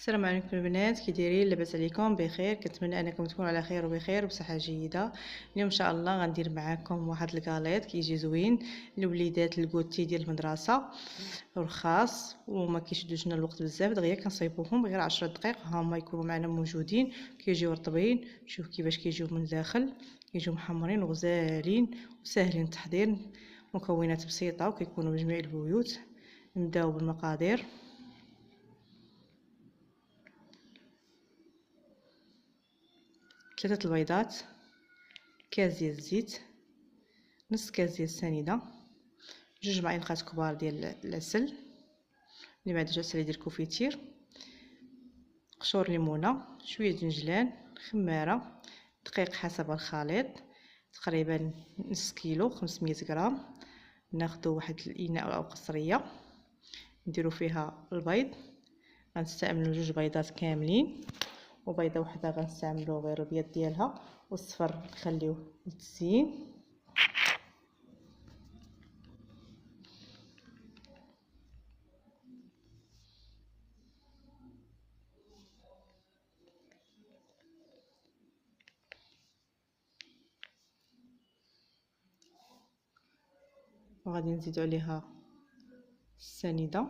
السلام عليكم البنات، كي دايرين؟ لاباس عليكم؟ بخير. كنتمنى انكم تكونوا على خير وبخير وبصحه جيده. اليوم ان شاء الله غندير معاكم واحد الكاليط كيجي زوين للوليدات الكوتي ديال المدرسه ورخاص وما كيشدوش لنا الوقت بزاف، دغيا كنصايبوهم غير 10 دقائق هما يكونوا معنا موجودين. كيجيو رطبين، شوف كيفاش كيجيو من الداخل، كيجيو محمرين وغزالين وساهلين التحضير. مكونات بسيطه وكيكونوا بجميع البيوت. نبداو بالمقادير. 3 البيضات، كاس ديال الزيت، نص كاس ديال السنيده، 2 معالق كبار ديال العسل اللي ما عندوش عسل يدير كوفيتير، قشور ليمونه، شويه جنجلان، خماره، دقيق حسب الخليط تقريبا نص كيلو 500 غرام. ناخذ واحد الاناء او قصريه نديرو فيها البيض. غنستعملوا 2 بيضات كاملين وبيضه وحده غنستعملوا غير البيض ديالها والصفر نخليوه للتزيين. وغادي نزيدو عليها السنيده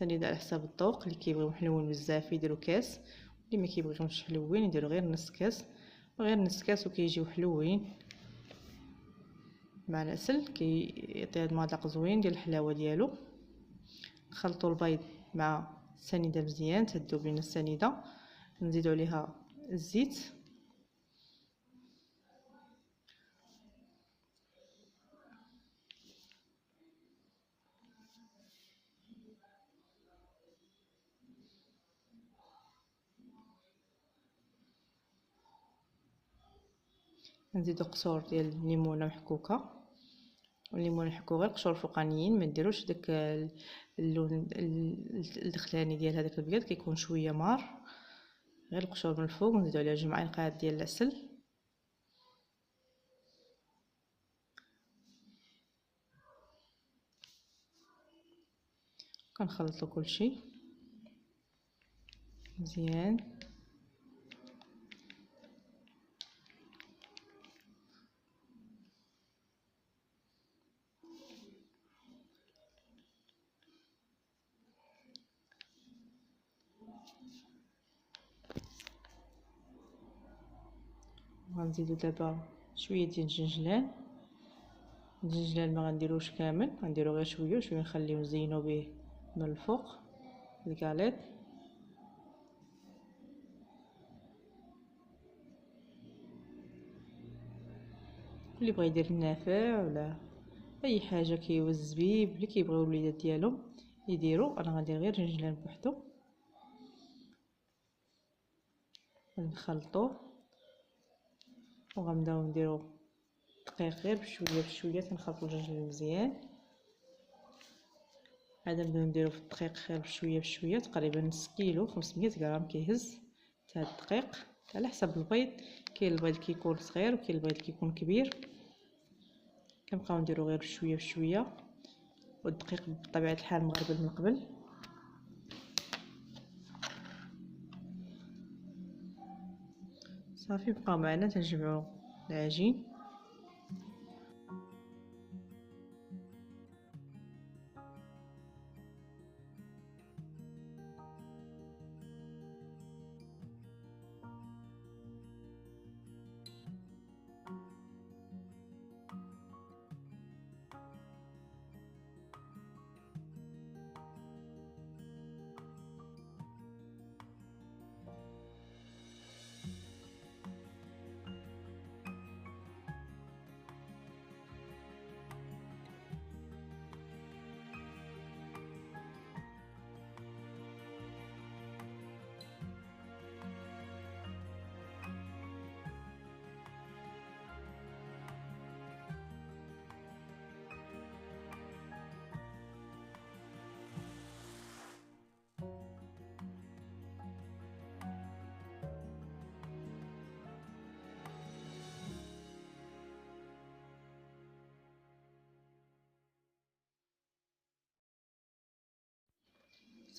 على حساب الذوق، اللي كيبغيو حلوين بزاف يديروا كاس، اللي ما كيبغيوش حلوين يديروا غير نص كاس، وكيجيو حلوين مع العسل، كيعطي هذا المذاق زوين ديال الحلاوه ديالو. نخلطوا البيض مع السنيده مزيان تذوب لينا السنيده، نزيدوا عليها الزيت نزيدو قشور ديال الليمونه محكوكه، والليمون نحكو غير قشور فوقانيين، ما نديروش داك اللون الدخلاني ديال هذاك البيض كيكون شويه مار، غير القشور من الفوق. نزيدو عليها 2 معالق ديال العسل، كنخلطو كلشي مزيان. غنزيدو دابا شويه ديال الجنجلان ما غنديروش كامل، غنديرو غير شويه نخليو نزينو به من الفوق الكاليط. اللي بغى يدير النافع ولا اي حاجه كيوز الزبيب اللي كيبغيو الوليدات ديالهم يديروا. انا غندير غير جنجلان بوحدو، نخلطوه وغنبداو نديرو دقيق غير بشويه تنخلطو الجنجلان مزيان. عاد نبداو نديرو في الدقيق غير بشويه تقريبا نص كيلو 500 غرام كيهز تاع الدقيق على حسب البيض. كاين البيض كيكون صغير وكاين البيض كيكون كبير، كنبقاو نديرو غير بشويه والدقيق بطبيعه الحال مغربل من قبل. صافي بقاو معنا تنجمعوا العجين.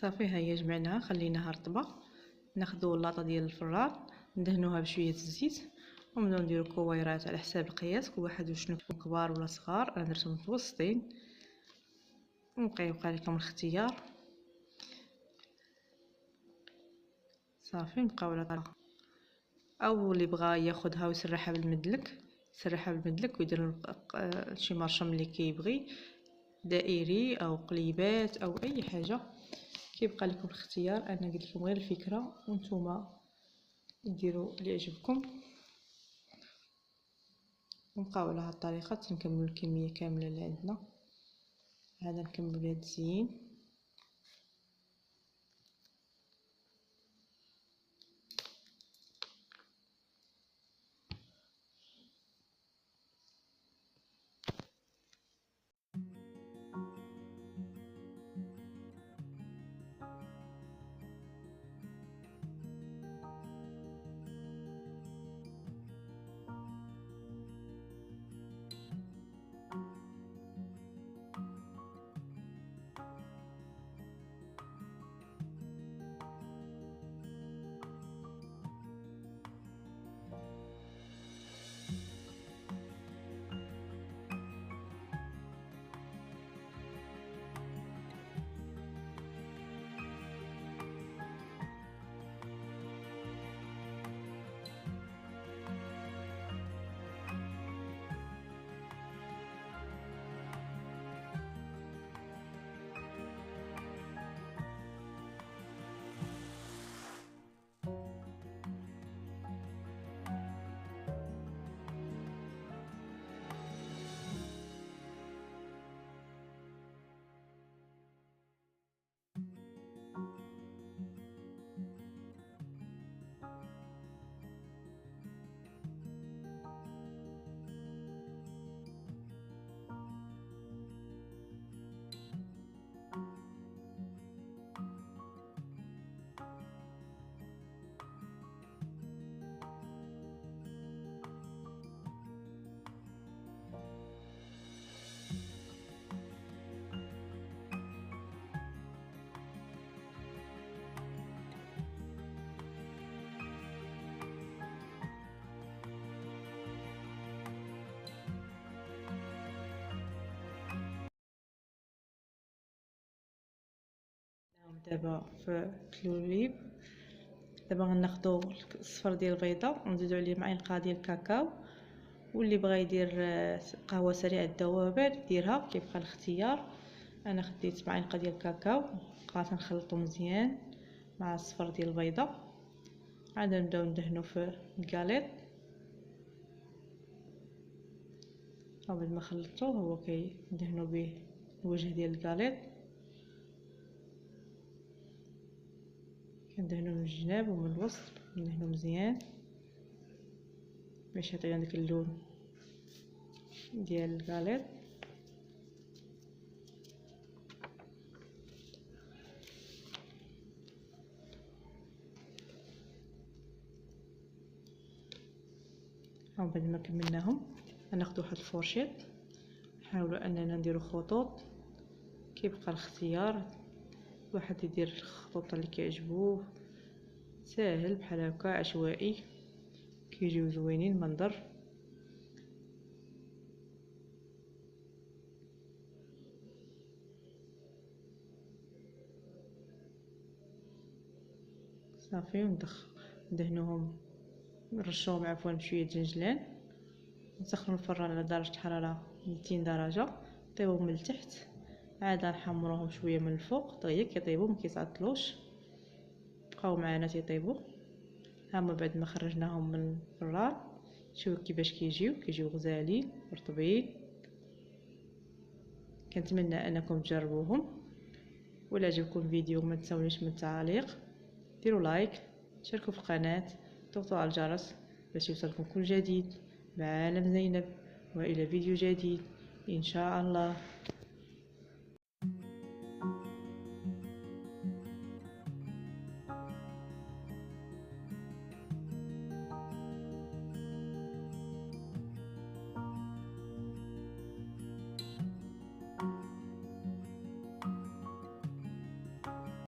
صافي ها هي جمعناها خليناها رطبه. ناخذوا اللاطه ديال الفران ندهنوها بشويه الزيت ونبداو نديرو كويرات على حساب القياس، كل واحد وشنو كبار ولا صغار. انا درتهم متوسطين ويبقى لكم الاختيار. صافي نبقاو على طريقه. او اللي بغى ياخذها ويسرحها بالمدلك يسرحها بالمدلك ويدير شي مرشم اللي كيبغي، دائري او قليبات او اي حاجه، كيبقى لكم الاختيار. انا قلت لكم غير الفكره وانتم ديروا اللي يعجبكم. نبقاو على هاد الطريقه حتى نكملوا الكميه كامله اللي عندنا. هذا نكملوا بهذا الزين. دابا في الكلوليب دابا غناخدو الصفر ديال البيضه ونزيدو عليه معلقه ديال الكاكاو، واللي بغى يدير قهوه سريعه الذوبان يديرها، كيبقى الاختيار. انا خديت معلقه ديال الكاكاو بقيت نخلطو مزيان مع الصفر ديال البيضه. عاد نبداو ندهنو في الكاليط. قبل ما خلطوه هو كندهنو به الوجه ديال الكاليط، كندهنو من الجناب ومن الوسط، ندهنو مزيان باش يعطينا داك اللون ديال الكاليط. بعد ما كملناهم غناخدو واحد الفورشيط، نحاولوا اننا نديرو خطوط. كيبقى الاختيار، واحد يدير الخطوط اللي كيعجبوه، ساهل بحال هكا عشوائي، كيجيو زوينين منظر. صافي ندهنوهم، نرشوهم عفوا بشويه جنجلان. نسخنوا الفران على درجه حراره 200 درجه، طيبوا من التحت، عاد نحمروهم شويه من الفوق دغيا كيطيبوا ما كيتعطلوش، بقاو معنا تيطيبوا. هما بعد ما خرجناهم من الفران شوفوا كيفاش كيجيو غزالين رطبين. كنتمنى انكم تجربوهم، ولا عجبكم الفيديو ما تنسونيش من التعليق، ديروا لايك، شاركوا في القناه، ضغطوا على الجرس باش يوصلكم كل جديد. مع عالم زينب، والى فيديو جديد ان شاء الله.